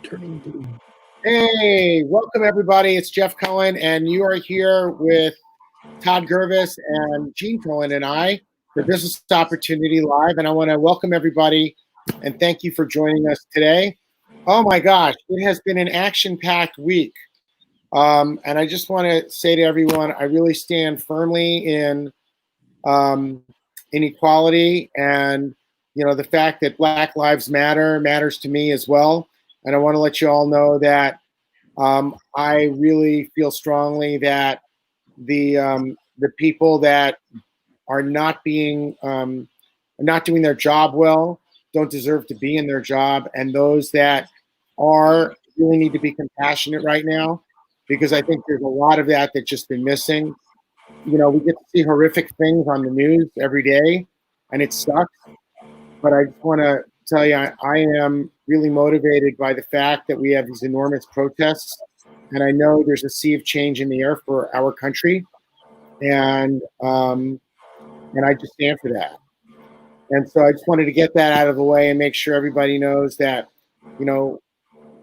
Turning blue. Hey, welcome everybody. It's Jeff Cohen, and you are here with Todd Gurvis and Gene Cohen and I for Business Opportunity Live. And I want to welcome everybody and thank you for joining us today. Oh my gosh, it has been an action-packed week. And I just want to say to everyone, I really stand firmly in inequality, and the fact that Black Lives Matter matters to me as well. And I want to let you all know that I really feel strongly that the people that are not doing their job well don't deserve to be in their job, and those that are really need to be compassionate right now, because I think there's a lot of that that's just been missing. We get to see horrific things on the news every day, and it sucks. But I just want to tell you, I am really motivated by the fact that we have these enormous protests, and I know there's a sea of change in the air for our country, and I just stand for that. And so I just wanted to get that out of the way and make sure everybody knows that,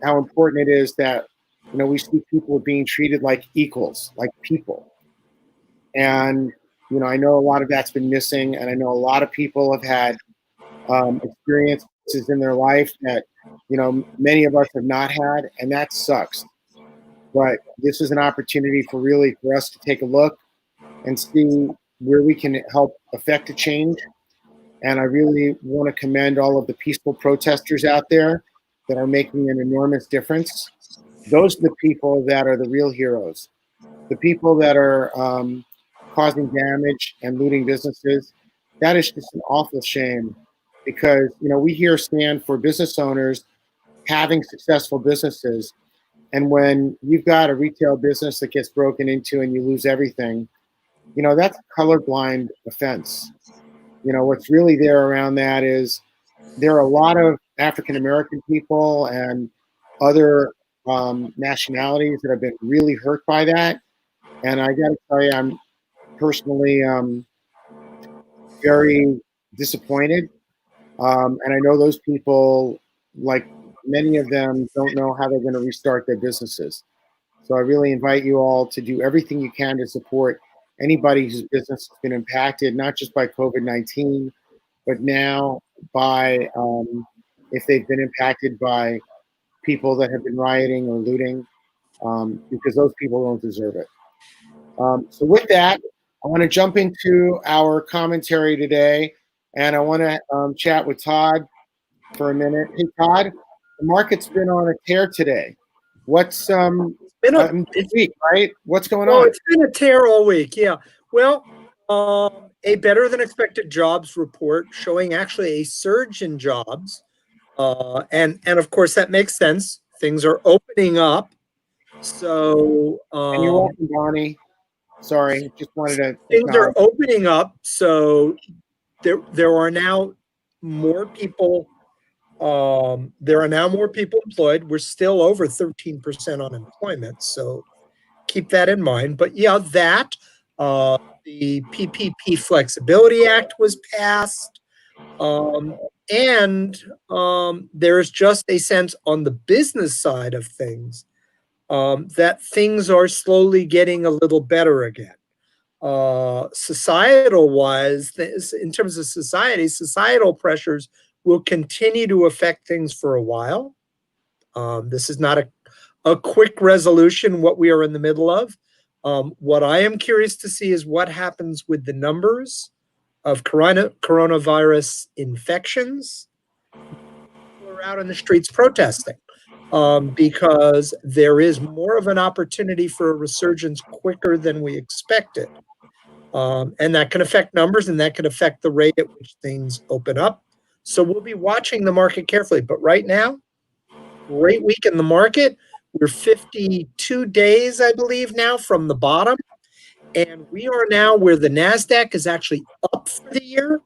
how important it is that, we see people being treated like equals, like people. And, I know a lot of that's been missing, and I know a lot of people have had experiences in their life that, many of us have not had, and that sucks. But this is an opportunity for us to take a look and see where we can help affect a change. And I really want to commend all of the peaceful protesters out there that are making an enormous difference. Those are the people that are the real heroes. The people that are causing damage and looting businesses, that is just an awful shame, because, we here stand for business owners having successful businesses. And when you've got a retail business that gets broken into and you lose everything, that's a colorblind offense. What's really there around that is there are a lot of African-American people and other nationalities that have been really hurt by that. And I got to tell you, I'm personally very disappointed. And I know those people, like many of them, don't know how they're going to restart their businesses. So I really invite you all to do everything you can to support anybody whose business has been impacted, not just by COVID-19, but now by if they've been impacted by people that have been rioting or looting, because those people don't deserve it. So with that, I want to jump into our commentary today, and I want to chat with Todd for a minute. Hey, Todd, the market's been on a tear today. What's this week, right? What's going on? It's been a tear all week, yeah. Well, a better than expected jobs report showing actually a surge in jobs, and of course that makes sense. Things are opening up, so and you're welcome, Bonnie. Sorry, just wanted to. Things are opening up, so there are now more people. There are now more people employed. We're still over 13% unemployment, so keep that in mind. But yeah, that the PPP Flexibility Act was passed, and there's just a sense on the business side of things that things are slowly getting a little better again. Societal wise, in terms of societal pressures will continue to affect things for a while. This is not a quick resolution, what we are in the middle of. What I am curious to see is what happens with the numbers of coronavirus infections. People are out in the streets protesting because there is more of an opportunity for a resurgence quicker than we expected. And that can affect numbers, and that can affect the rate at which things open up. So we'll be watching the market carefully. But right now, great week in the market. We're 52 days, I believe, now from the bottom. And we are now where the NASDAQ is actually up for the year,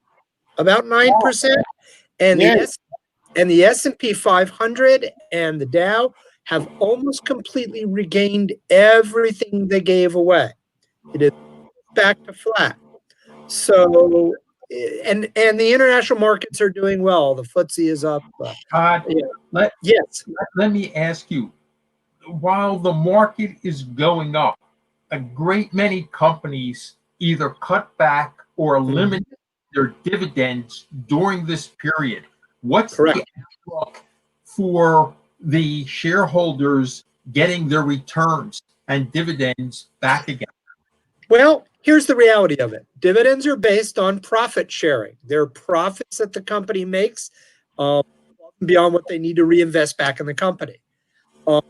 about 9%. And the S&P 500 and the Dow have almost completely regained everything they gave away. It is back to flat. So and the international markets are doing well. The FTSE is up. Todd, Yeah. Yes. let me ask you, while the market is going up, a great many companies either cut back or eliminate their dividends during this period. What's Correct. the outlook for the shareholders getting their returns and dividends back again? Well, here's the reality of it. Dividends are based on profit sharing. They're profits that the company makes beyond what they need to reinvest back in the company. The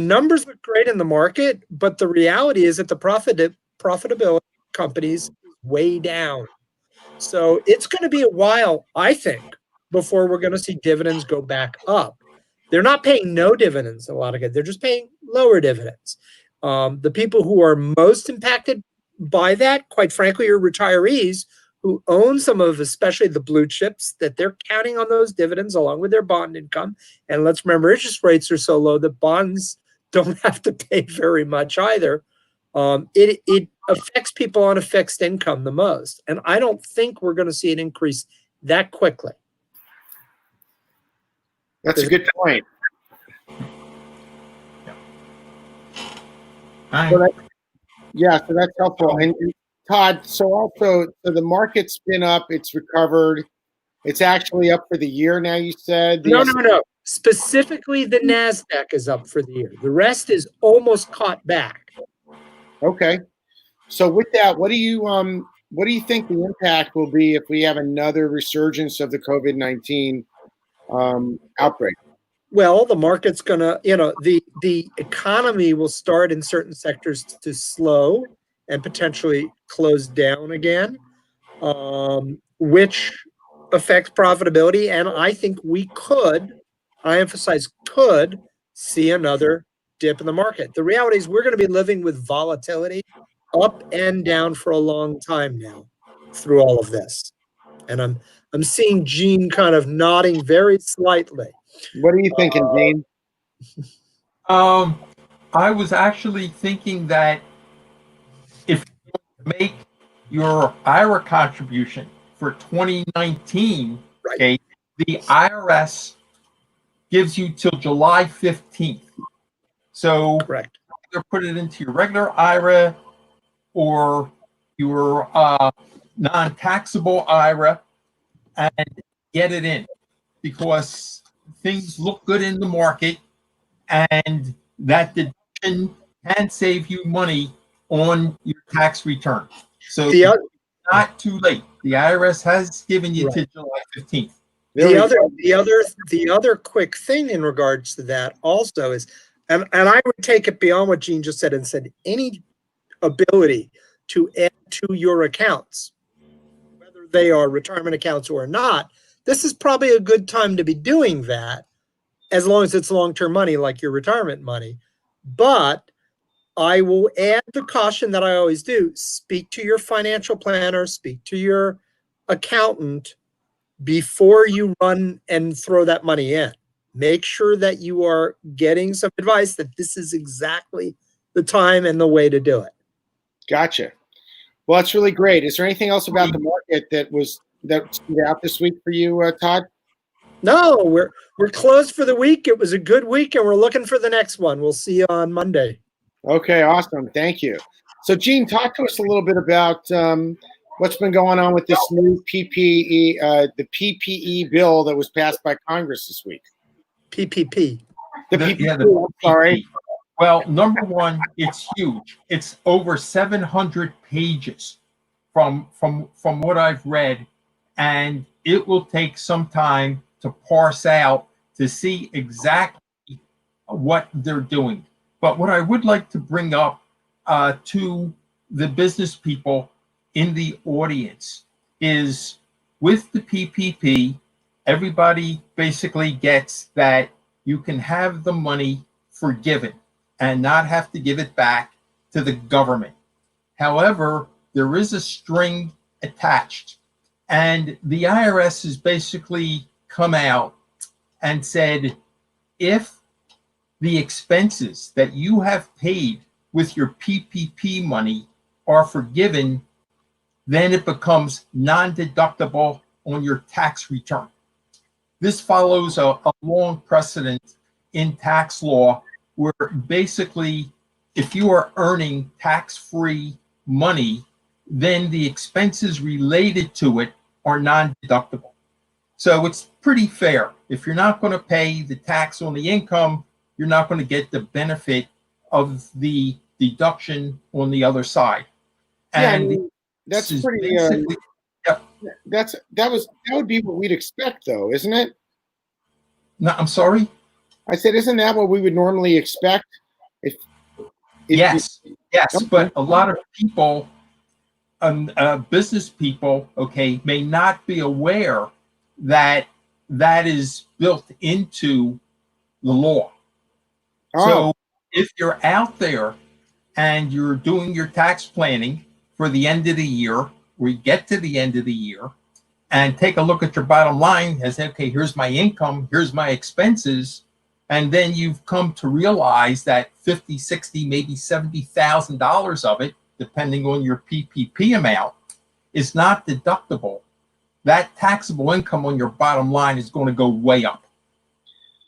numbers look great in the market, but the reality is that the profitability of companies is way down. So it's going to be a while, I think, before we're going to see dividends go back up. They're not paying no dividends in a lot of cases. They're just paying lower dividends. The people who are most impacted by that, quite frankly, are retirees who own some of, especially the blue chips, that they're counting on those dividends along with their bond income. And let's remember, interest rates are so low that bonds don't have to pay very much either. It affects people on a fixed income the most. And I don't think we're going to see an increase that quickly. That's a good point. So that's helpful. And Todd, so the market's been up, it's recovered. It's actually up for the year now, you said? No. Specifically, the NASDAQ is up for the year. The rest is almost caught back. Okay. So with that, what do you think the impact will be if we have another resurgence of the COVID-19 outbreak? Well, the market's going to, the economy will start in certain sectors to slow and potentially close down again, which affects profitability. And I think we could, I emphasize could, see another dip in the market. The reality is we're going to be living with volatility up and down for a long time now through all of this. And I'm seeing Gene kind of nodding very slightly. What are you thinking, Gene? I was actually thinking that if you make your IRA contribution for 2019, Right. Okay, the IRS gives you till July 15th. So Correct. either put it into your regular IRA or your non-taxable IRA and get it in, because things look good in the market and that deduction can save you money on your tax return. So it's not too late. The IRS has given you to July 15th. The other quick thing in regards to that also is, and I would take it beyond what Gene just said and said, any ability to add to your accounts, whether they are retirement accounts or not, this is probably a good time to be doing that, as long as it's long-term money like your retirement money. But I will add the caution that I always do: speak to your financial planner, speak to your accountant before you run and throw that money in. Make sure that you are getting some advice that this is exactly the time and the way to do it. Gotcha. Well, that's really great. Is there anything else about the market that stood out this week for you, Todd? No, we're closed for the week. It was a good week, and we're looking for the next one. We'll see you on Monday. Okay, awesome. Thank you. So, Gene, talk to us a little bit about what's been going on with this new PPE, the PPE bill that was passed by Congress this week. PPP. The PPP. Sorry. Well, number one, it's huge. It's over 700 pages from what I've read, and it will take some time to parse out to see exactly what they're doing. But what I would like to bring up to the business people in the audience is, with the PPP, everybody basically gets that you can have the money forgiven and not have to give it back to the government. However, there is a string attached, and the IRS has basically come out and said, if the expenses that you have paid with your PPP money are forgiven, then it becomes non-deductible on your tax return. This follows a long precedent in tax law where basically if you are earning tax-free money, then the expenses related to it are non-deductible. So it's pretty fair. If you're not going to pay the tax on the income, you're not going to get the benefit of the deduction on the other side. Yeah, And I mean, that's is pretty. basically, That would be what we'd expect, though, isn't it? no, I'm sorry. I said, isn't that what we would normally expect? If Yes, Okay. but a lot of people, business people, okay, may not be aware that that is built into the law. Oh, So if you're out there and you're doing your tax planning for the end of the year, we get to the end of the year and take a look at your bottom line and say, okay, here's my income, here's my expenses. And then you've come to realize that 50, 60, maybe $70,000 of it, depending on your PPP amount, is not deductible. That taxable income on your bottom line is going to go way up.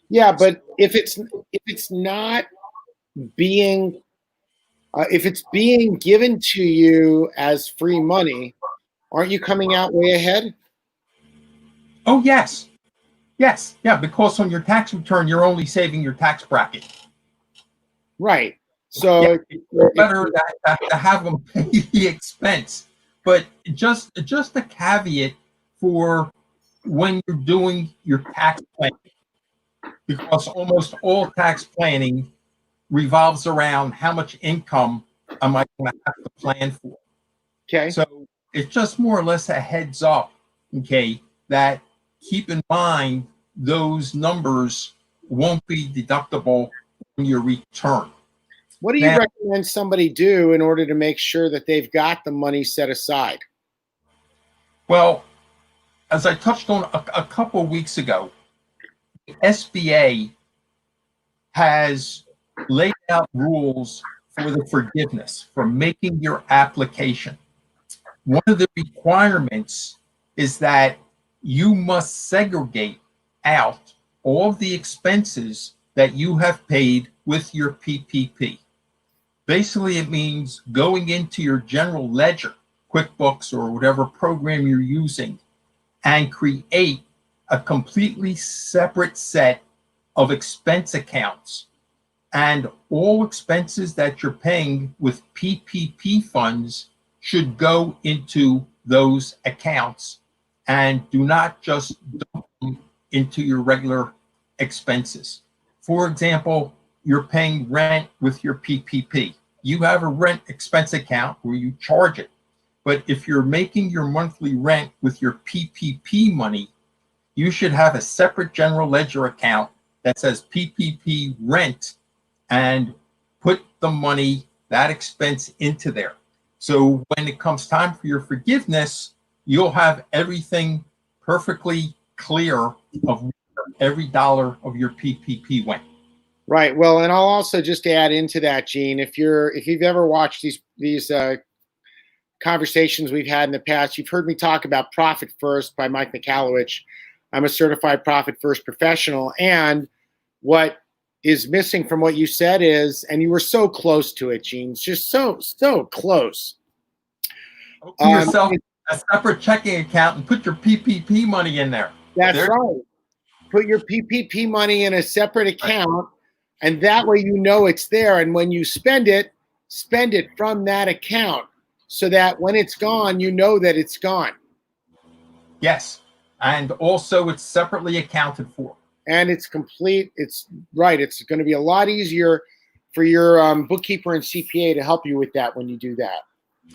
yeah, but if it's not being if it's being given to you as free money, aren't you coming out way ahead? Oh, yes. Yes. Yeah. Because on your tax return, you're only saving your tax bracket. Right. So Yeah, it's better to have them pay the expense. But just a caveat for when you're doing your tax planning, because almost all tax planning revolves around how much income am I going to have to plan for. okay. So it's just more or less a heads up, okay, that keep in mind those numbers won't be deductible on your return. What do you Now, recommend somebody do in order to make sure that they've got the money set aside? well, as I touched on a couple of weeks ago, the SBA has laid out rules for the forgiveness for making your application. One of the requirements is that you must segregate out all of the expenses that you have paid with your PPP. Basically, it means going into your general ledger, QuickBooks or whatever program you're using, and create a completely separate set of expense accounts. And all expenses that you're paying with PPP funds should go into those accounts and do not just dump them into your regular expenses. For example, you're paying rent with your PPP. You have a rent expense account where you charge it. But if you're making your monthly rent with your PPP money, you should have a separate general ledger account that says PPP rent and put the money, that expense into there. So when it comes time for your forgiveness, you'll have everything perfectly clear of where every dollar of your PPP went. Right. Well, and I'll also just add into that, Gene, if you've ever watched these conversations we've had in the past, you've heard me talk about Profit First by Mike Michalowicz. I'm a certified Profit First professional, and what is missing from what you said is, and you were so close to it, Gene, just so close. Open yourself a separate checking account and put your PPP money in there. That's right. Put your PPP money in a separate account, and that way you know it's there. And when you spend it from that account, so that when it's gone, you know that it's gone. Yes, and also it's separately accounted for. And it's complete. It's right. It's going to be a lot easier for your bookkeeper and CPA to help you with that when you do that.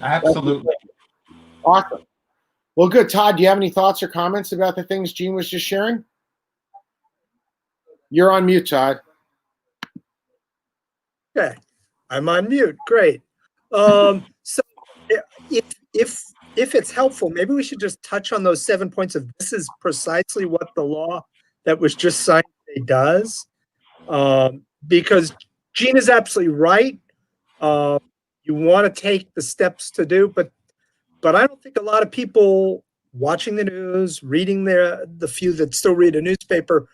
Absolutely. Awesome. Well, good. Todd, do you have any thoughts or comments about the things Gene was just sharing? You're on mute, Todd. Okay, I'm on mute. Great. So if it's helpful, maybe we should just touch on those 7 points of this is precisely what the law that was just signed today does. Because Gene is absolutely right. You want to take the steps to do, but but I don't think a lot of people watching the news, reading the few that still read a newspaper,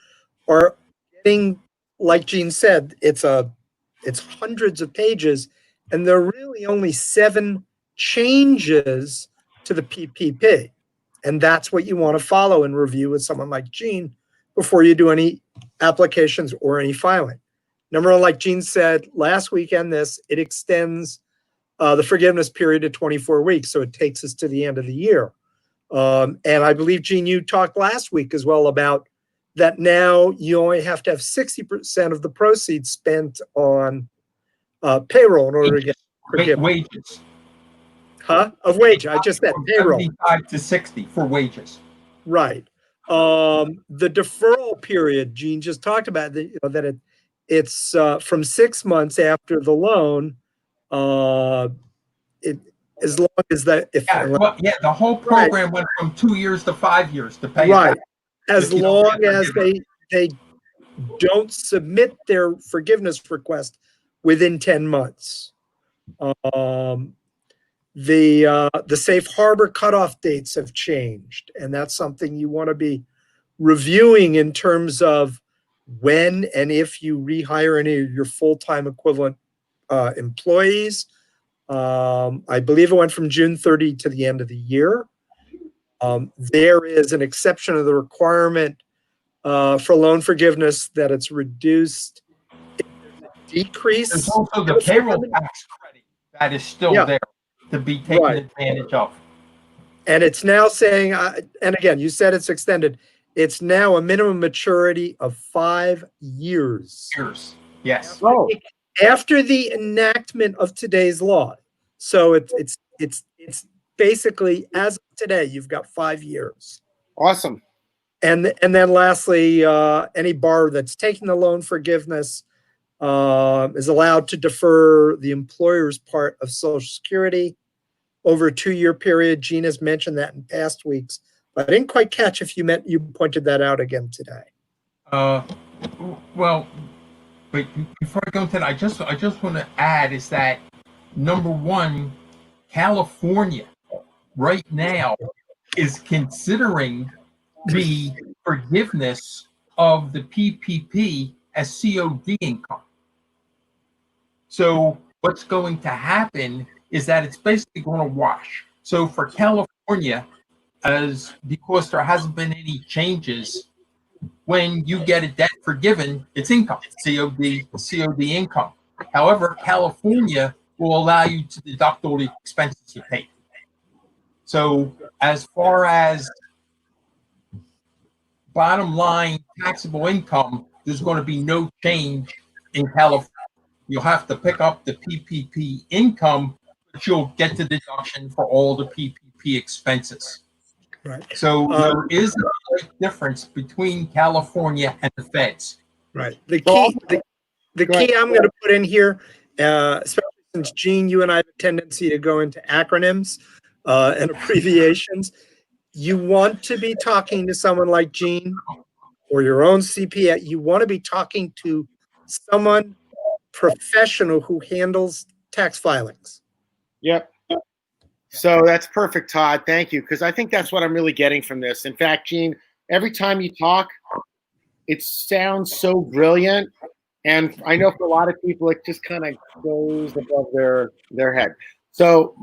are getting, like Gene said, it's hundreds of pages, and there are really only 7 changes to the PPP. And that's what you want to follow and review with someone like Gene before you do any applications or any filing. Number one, like Gene said last weekend, it extends the forgiveness period to 24 weeks. So it takes us to the end of the year. And I believe, Gene, you talked last week as well about that now you only have to have 60% of the proceeds spent on payroll in order to get forgiveness. Wages. Of wage. I just said payroll. 75 to 60 for wages. Right. The deferral period, Gene just talked about, that it's from 6 months after the loan. As long as that, the whole program went from 2 years to 5 years to pay. Right. As long as they don't submit their forgiveness request within 10 months. The safe harbor cutoff dates have changed, and that's something you want to be reviewing in terms of when and if you rehire any of your full-time equivalent employees. I believe it went from June 30 to the end of the year. There is an exception of the requirement for loan forgiveness that it's reduced. Decrease. There's also the payroll tax credit that is still there to be taken advantage of. And it's now saying, and again, you said it's extended. It's now a minimum maturity of 5 years. Yes. After the enactment of today's law. So it's basically, as of today, you've got 5 years. Awesome. And then lastly, any borrower that's taking the loan forgiveness is allowed to defer the employer's part of Social Security over a 2-year period. Gene has mentioned that in past weeks, but I didn't quite catch if you pointed that out again today. Well, but before I go into that, I just want to add is that number one, California right now is considering the forgiveness of the PPP as COD income. So what's going to happen is that it's basically going to wash. So for California, because there hasn't been any changes, when you get a debt forgiven, it's income, COD income. However, California will allow you to deduct all the expenses you paid. So as far as bottom line taxable income, there's going to be no change in California. You'll have to pick up the PPP income, but you'll get the deduction for all the PPP expenses. Right. So there is a big difference between California and the feds. Right. The key I'm going to put in here, especially since Gene, you and I have a tendency to go into acronyms and abbreviations. You want to be talking to someone like Gene or your own CPA. You want to be talking to someone professional who handles tax filings. Yep. So that's perfect, Todd. Thank you. Because I think that's what I'm really getting from this. In fact, Gene, every time you talk, it sounds so brilliant. And I know for a lot of people, it just kind of goes above their head. So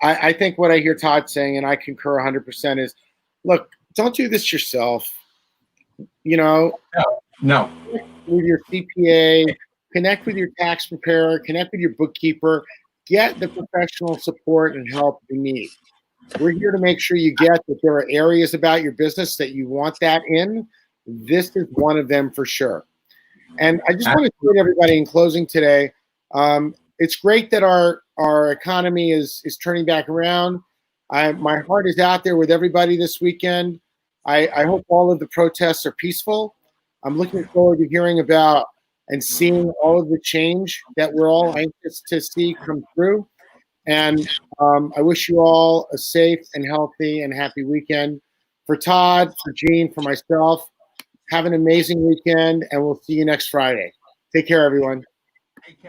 I think what I hear Todd saying, and I concur 100%, is, look, don't do this yourself. No. With your CPA, connect with your tax preparer, connect with your bookkeeper, get the professional support and help you need. We're here to make sure you get that there are areas about your business that you want that in. This is one of them for sure. And I just want to say to everybody in closing today, it's great that our economy is turning back around. My heart is out there with everybody this weekend. I hope all of the protests are peaceful. I'm looking forward to hearing about and seeing all of the change that we're all anxious to see come through. And I wish you all a safe and healthy and happy weekend. For Todd, for Gene, for myself, have an amazing weekend, and we'll see you next Friday. Take care, everyone. Take care.